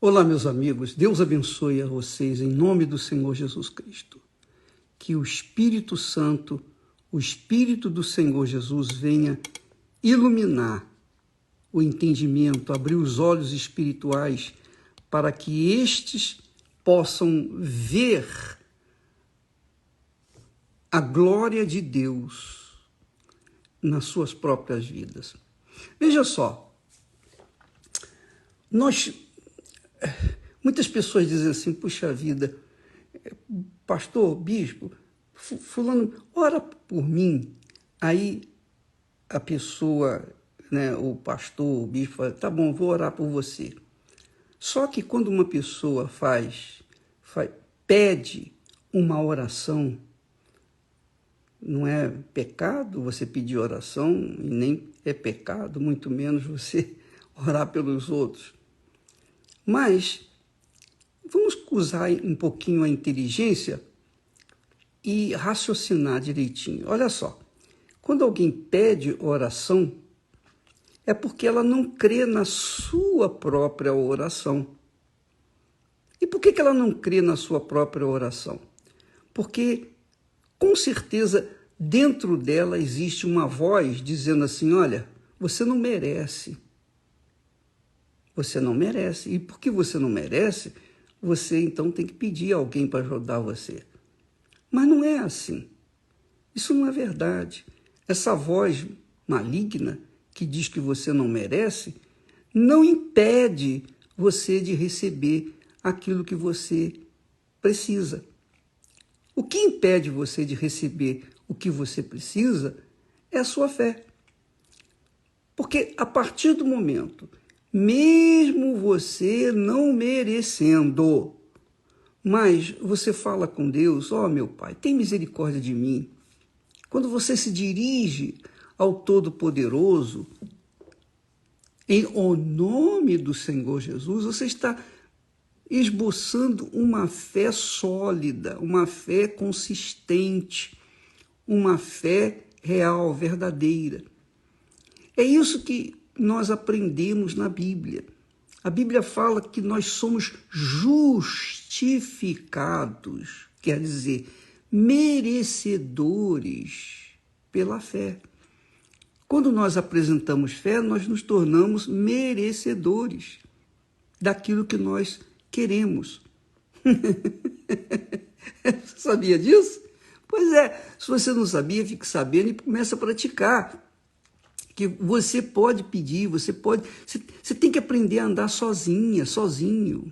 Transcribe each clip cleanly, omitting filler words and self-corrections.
Olá, meus amigos. Deus abençoe a vocês em nome do Senhor Jesus Cristo. Que o Espírito Santo, o Espírito do Senhor Jesus venha iluminar o entendimento, abrir os olhos espirituais para que estes possam ver a glória de Deus nas suas próprias vidas. Veja só, muitas pessoas dizem assim, puxa vida, pastor, bispo, fulano, ora por mim. Aí a pessoa, o pastor, o bispo fala, tá bom, vou orar por você. Só que quando uma pessoa pede uma oração, não é pecado você pedir oração, e nem é pecado, muito menos você orar pelos outros. Mas vamos usar um pouquinho a inteligência e raciocinar direitinho. Olha só, quando alguém pede oração, é porque ela não crê na sua própria oração. E por que ela não crê na sua própria oração? Porque, com certeza, dentro dela existe uma voz dizendo assim, olha, você não merece. Você não merece. E porque você não merece, você então tem que pedir a alguém para ajudar você. Mas não é assim. Isso não é verdade. Essa voz maligna que diz que você não merece, não impede você de receber aquilo que você precisa. O que impede você de receber o que você precisa é a sua fé. Porque a partir do momento, mesmo você não merecendo, mas você fala com Deus, ó meu Pai, tem misericórdia de mim. Quando você se dirige ao Todo-Poderoso, em o nome do Senhor Jesus, você está esboçando uma fé sólida, uma fé consistente, uma fé real, verdadeira. É isso que nós aprendemos na Bíblia. A Bíblia fala que nós somos justificados, quer dizer, merecedores pela fé. Quando nós apresentamos fé, nós nos tornamos merecedores daquilo que nós queremos. Você sabia disso? Pois é, se você não sabia, fique sabendo e comece a praticar. Que você pode pedir, você tem que aprender a andar sozinha, sozinho.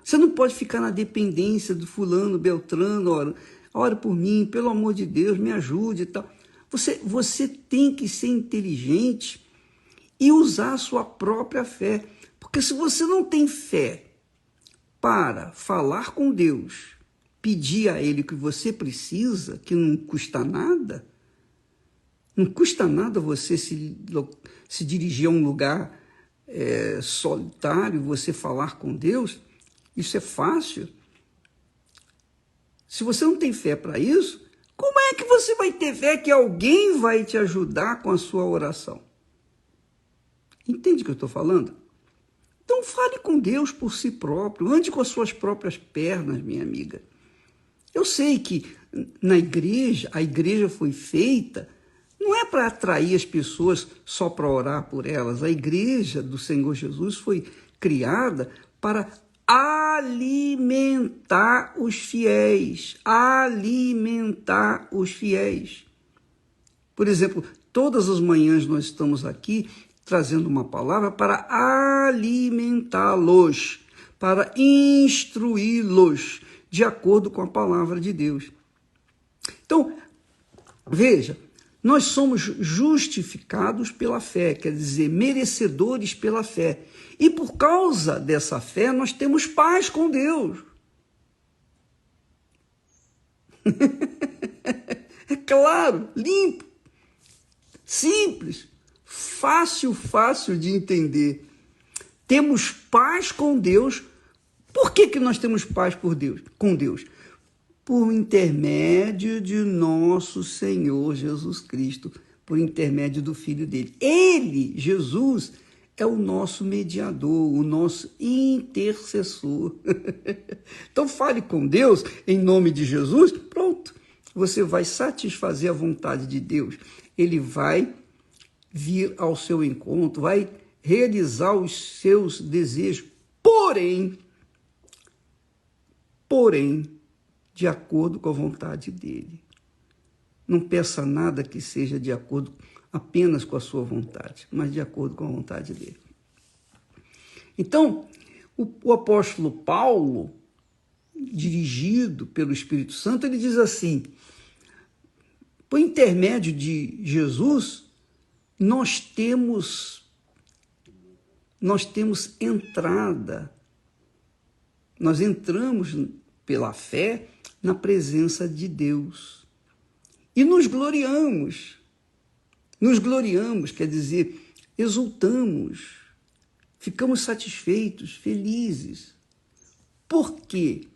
Você não pode ficar na dependência do fulano, beltrano, ora por mim, pelo amor de Deus, me ajude e tal. Você tem que ser inteligente e usar a sua própria fé. Porque se você não tem fé para falar com Deus, pedir a Ele o que você precisa, que não custa nada, não custa nada você se dirigir a um lugar solitário, você falar com Deus, isso é fácil. Se você não tem fé para isso, como é que você vai ter fé que alguém vai te ajudar com a sua oração? Entende o que eu estou falando? Então fale com Deus por si próprio, ande com as suas próprias pernas, minha amiga. Eu sei que na igreja, a igreja foi feita, não é para atrair as pessoas só para orar por elas. A igreja do Senhor Jesus foi criada para alimentar os fiéis. Alimentar os fiéis. Por exemplo, todas as manhãs nós estamos aqui trazendo uma palavra para alimentá-los, para instruí-los de acordo com a palavra de Deus. Então, veja, nós somos justificados pela fé, quer dizer, merecedores pela fé. E por causa dessa fé, nós temos paz com Deus. É claro, limpo, simples, fácil de entender. Temos paz com Deus. Por que nós temos paz com Deus? Por intermédio de nosso Senhor Jesus Cristo, por intermédio do Filho dele. Ele, Jesus, é o nosso mediador, o nosso intercessor. Então fale com Deus em nome de Jesus, pronto. Você vai satisfazer a vontade de Deus. Ele vai vir ao seu encontro, vai realizar os seus desejos. Porém, de acordo com a vontade dele. Não peça nada que seja de acordo apenas com a sua vontade, mas de acordo com a vontade dele. Então, o apóstolo Paulo, dirigido pelo Espírito Santo, ele diz assim: por intermédio de Jesus, nós temos entrada, nós entramos pela fé na presença de Deus e nos gloriamos, quer dizer, exultamos, ficamos satisfeitos, felizes. Por quê?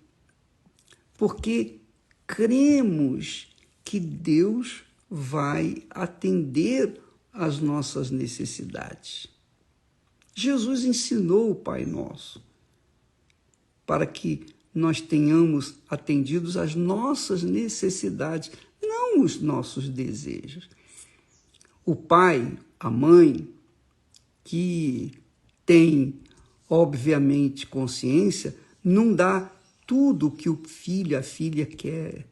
Porque cremos que Deus vai atender às nossas necessidades. Jesus ensinou o Pai Nosso para que nós tenhamos atendidos às nossas necessidades, não os nossos desejos. O pai, a mãe, que tem, obviamente, consciência, não dá tudo o que o filho, a filha quer,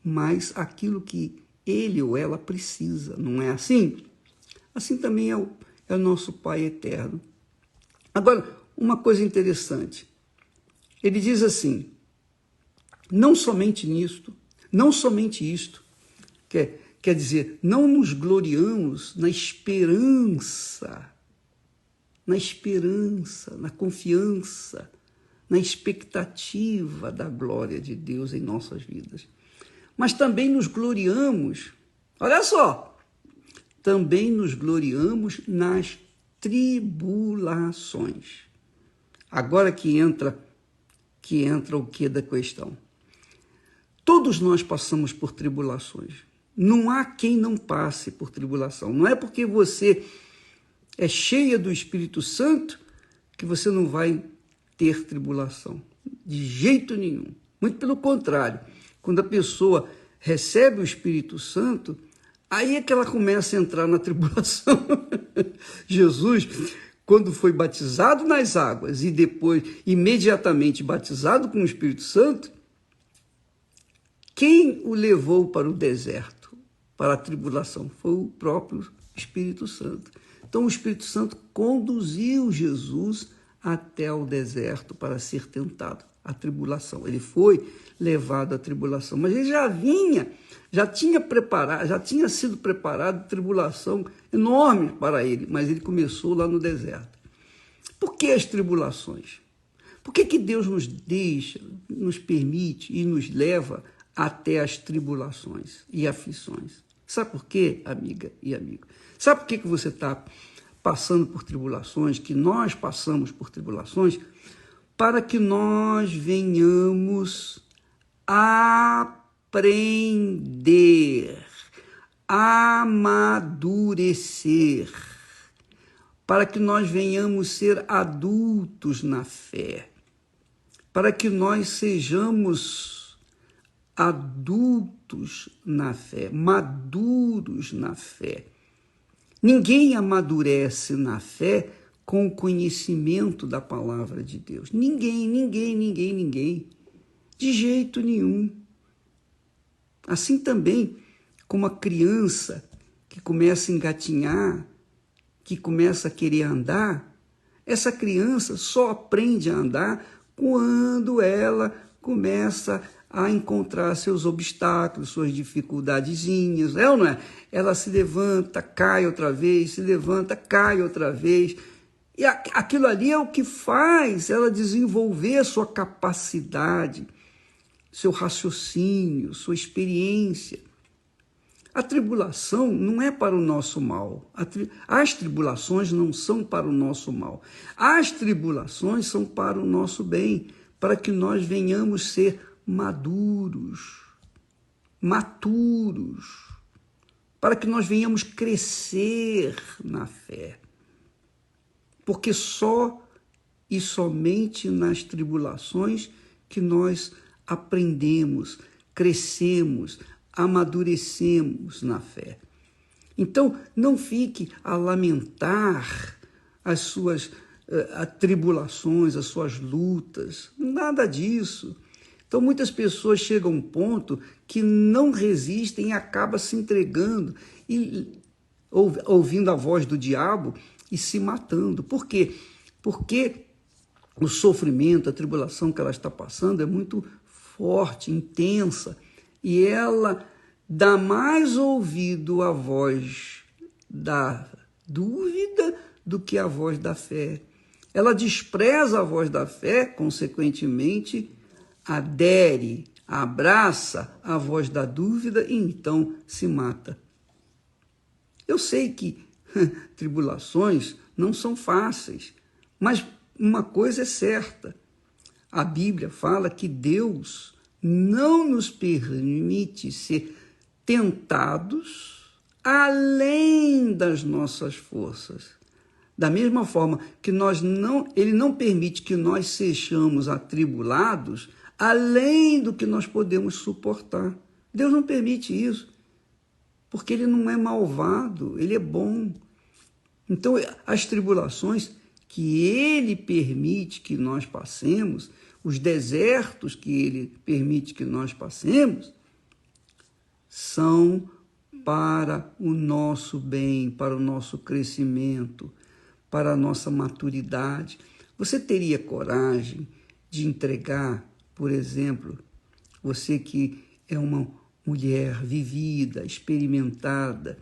mas aquilo que ele ou ela precisa, não é assim? Assim também é o nosso Pai eterno. Agora, uma coisa interessante, ele diz assim: não somente isto, quer dizer, não nos gloriamos na esperança, na confiança, na expectativa da glória de Deus em nossas vidas, mas também nos gloriamos, olha só, também nos gloriamos nas tribulações. Agora que entra o que da questão? Todos nós passamos por tribulações. Não há quem não passe por tribulação. Não é porque você é cheia do Espírito Santo que você não vai ter tribulação. De jeito nenhum. Muito pelo contrário. Quando a pessoa recebe o Espírito Santo, aí é que ela começa a entrar na tribulação. Jesus, quando foi batizado nas águas e depois imediatamente batizado com o Espírito Santo, quem o levou para o deserto, para a tribulação? Foi o próprio Espírito Santo. Então o Espírito Santo conduziu Jesus até o deserto para ser tentado, a tribulação. Ele foi levado à tribulação, mas ele já tinha sido preparado tribulação enorme para ele, mas ele começou lá no deserto. Por que as tribulações? Por que Deus nos deixa, nos permite e nos leva até as tribulações e aflições? Sabe por quê, amiga e amigo? Sabe por que você está passando por tribulações, que nós passamos por tribulações? Para que nós venhamos aprender, amadurecer, para que nós venhamos ser adultos na fé, para que nós sejamos adultos na fé, maduros na fé. Ninguém amadurece na fé com o conhecimento da palavra de Deus. Ninguém. De jeito nenhum. Assim também como a criança que começa a engatinhar, que começa a querer andar, essa criança só aprende a andar quando ela começa a encontrar seus obstáculos, suas dificuldadezinhas, é ou não é? Ela se levanta, cai outra vez, se levanta, cai outra vez. E aquilo ali é o que faz ela desenvolver sua capacidade, seu raciocínio, sua experiência. A tribulação não é para o nosso mal. As tribulações não são para o nosso mal. As tribulações são para o nosso bem, para que nós venhamos ser maduros, maturos, para que nós venhamos crescer na fé. porque só e somente nas tribulações que nós aprendemos, crescemos, amadurecemos na fé. Então, não fique a lamentar as suas tribulações, as suas lutas, nada disso. Então, muitas pessoas chegam a um ponto que não resistem e acabam se entregando e ouvindo a voz do diabo e se matando. Por quê? Porque o sofrimento, a tribulação que ela está passando é muito forte, intensa, e ela dá mais ouvido à voz da dúvida do que à voz da fé. Ela despreza a voz da fé, consequentemente, adere, abraça a voz da dúvida e então se mata. Eu sei que tribulações não são fáceis, mas uma coisa é certa. A Bíblia fala que Deus não nos permite ser tentados além das nossas forças. Da mesma forma que Ele não permite que nós sejamos atribulados além do que nós podemos suportar. Deus não permite isso, porque Ele não é malvado, Ele é bom. Então, as tribulações que Ele permite que nós passemos, os desertos que Ele permite que nós passemos, são para o nosso bem, para o nosso crescimento, para a nossa maturidade. Você teria coragem de entregar, por exemplo, você que é uma mulher vivida, experimentada,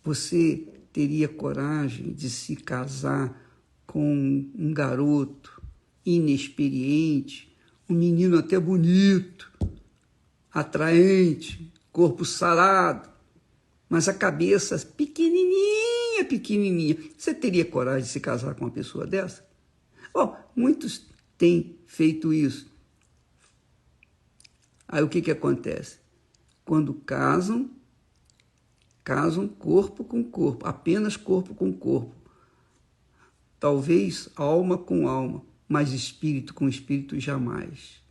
você teria coragem de se casar com um garoto inexperiente, um menino até bonito, atraente, corpo sarado, mas a cabeça pequenininha, pequenininha. Você teria coragem de se casar com uma pessoa dessa? Bom, muitos têm feito isso. Aí o que acontece? Quando casam corpo com corpo, apenas corpo com corpo. Talvez alma com alma, mas espírito com espírito jamais.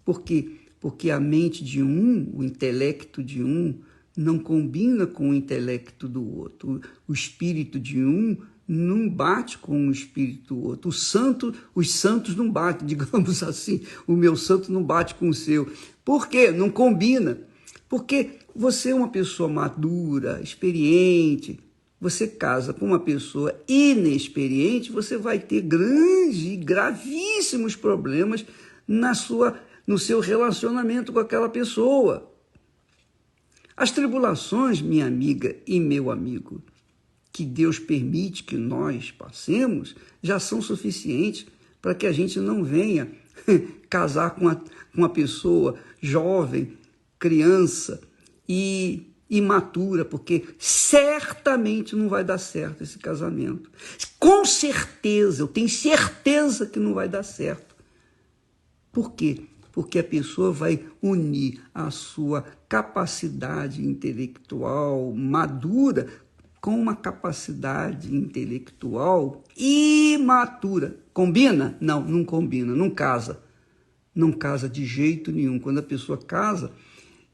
Por quê? Porque a mente de um, o intelecto de um, não combina com o intelecto do outro. O espírito de um não bate com o espírito do outro. Os santos não batem, digamos assim. O meu santo não bate com o seu. Por quê? Não combina. Porque você é uma pessoa madura, experiente. Você casa com uma pessoa inexperiente, você vai ter grandes e gravíssimos problemas no seu relacionamento com aquela pessoa. As tribulações, minha amiga e meu amigo, que Deus permite que nós passemos, já são suficientes para que a gente não venha casar com uma pessoa jovem, criança e imatura, porque certamente não vai dar certo esse casamento. Com certeza, eu tenho certeza que não vai dar certo. Por quê? Porque a pessoa vai unir a sua capacidade intelectual madura com uma capacidade intelectual imatura. Combina? Não, não combina, não casa. Não casa de jeito nenhum. Quando a pessoa casa,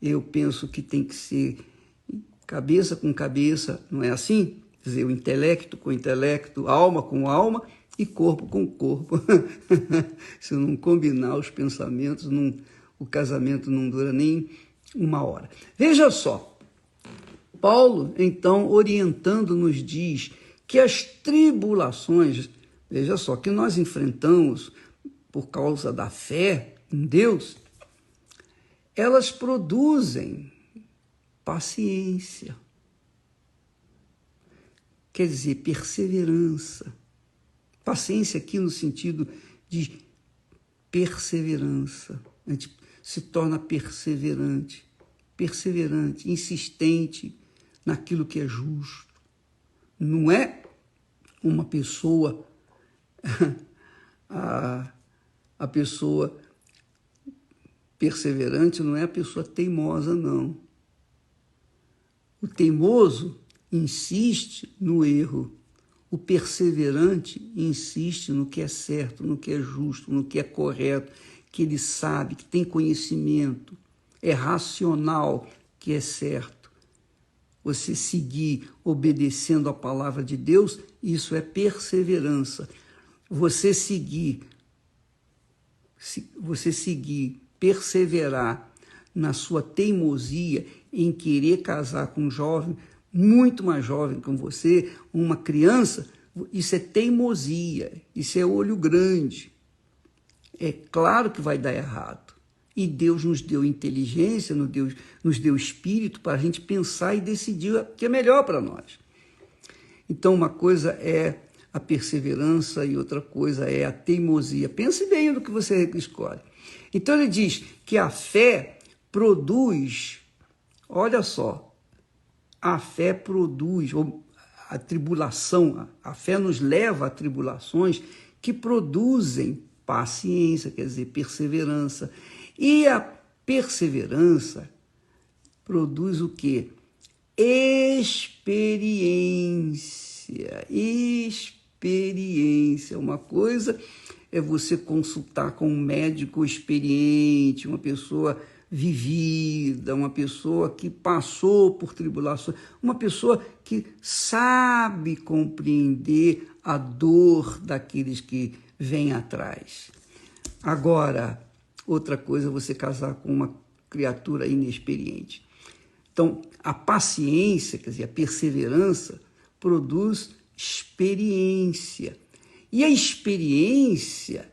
eu penso que tem que ser cabeça com cabeça, não é assim? Quer dizer, o intelecto com intelecto, alma com alma e corpo com corpo. Se não combinar os pensamentos, o casamento não dura nem uma hora. Veja só, Paulo, então, orientando, nos diz que as tribulações, veja só, que nós enfrentamos por causa da fé em Deus, elas produzem paciência, quer dizer, perseverança. Paciência aqui no sentido de perseverança. A gente se torna perseverante, insistente naquilo que é justo. Não é uma pessoa, a pessoa perseverante não é a pessoa teimosa, não. O teimoso insiste no erro. O perseverante insiste no que é certo, no que é justo, no que é correto, que ele sabe, que tem conhecimento, é racional, que é certo. Você seguir obedecendo a palavra de Deus, isso é perseverança. Você seguir, perseverar na sua teimosia em querer casar com um jovem, muito mais jovem que você, uma criança, isso é teimosia, isso é olho grande. É claro que vai dar errado. E Deus nos deu inteligência, nos deu espírito para a gente pensar e decidir o que é melhor para nós. Então, uma coisa é a perseverança e outra coisa é a teimosia. Pense bem no que você escolhe. Então, ele diz que a fé produz, olha só, a fé produz, ou a tribulação, a fé nos leva a tribulações que produzem paciência, quer dizer, perseverança. E a perseverança produz o quê? Experiência. Experiência. Uma coisa é você consultar com um médico experiente, uma pessoa vivida, uma pessoa que passou por tribulações, uma pessoa que sabe compreender a dor daqueles que vêm atrás. Agora, outra coisa é você casar com uma criatura inexperiente. Então, a paciência, quer dizer, a perseverança, produz experiência. E a experiência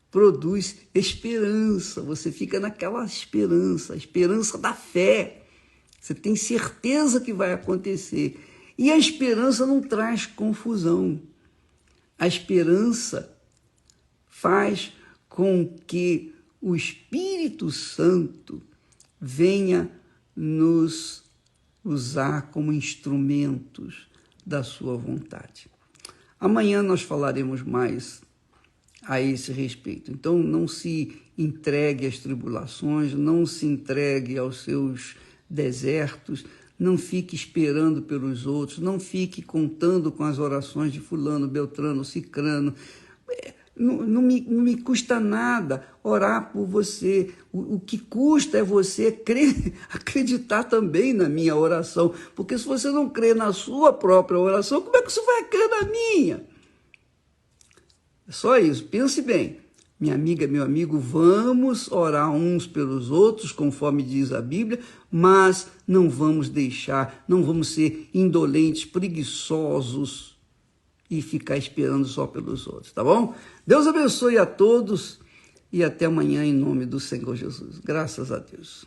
produz esperança. Você fica naquela esperança, a esperança da fé. Você tem certeza que vai acontecer. E a esperança não traz confusão. A esperança faz com que o Espírito Santo venha nos usar como instrumentos da sua vontade. Amanhã nós falaremos mais a esse respeito. Então, não se entregue às tribulações, não se entregue aos seus desertos, não fique esperando pelos outros, não fique contando com as orações de fulano, beltrano, cicrano. Não me custa nada orar por você. O que custa é você acreditar também na minha oração. Porque se você não crê na sua própria oração, como é que você vai crer na minha? É só isso. Pense bem. Minha amiga, meu amigo, vamos orar uns pelos outros, conforme diz a Bíblia, mas não vamos ser indolentes, preguiçosos, e ficar esperando só pelos outros, tá bom? Deus abençoe a todos e até amanhã em nome do Senhor Jesus. Graças a Deus.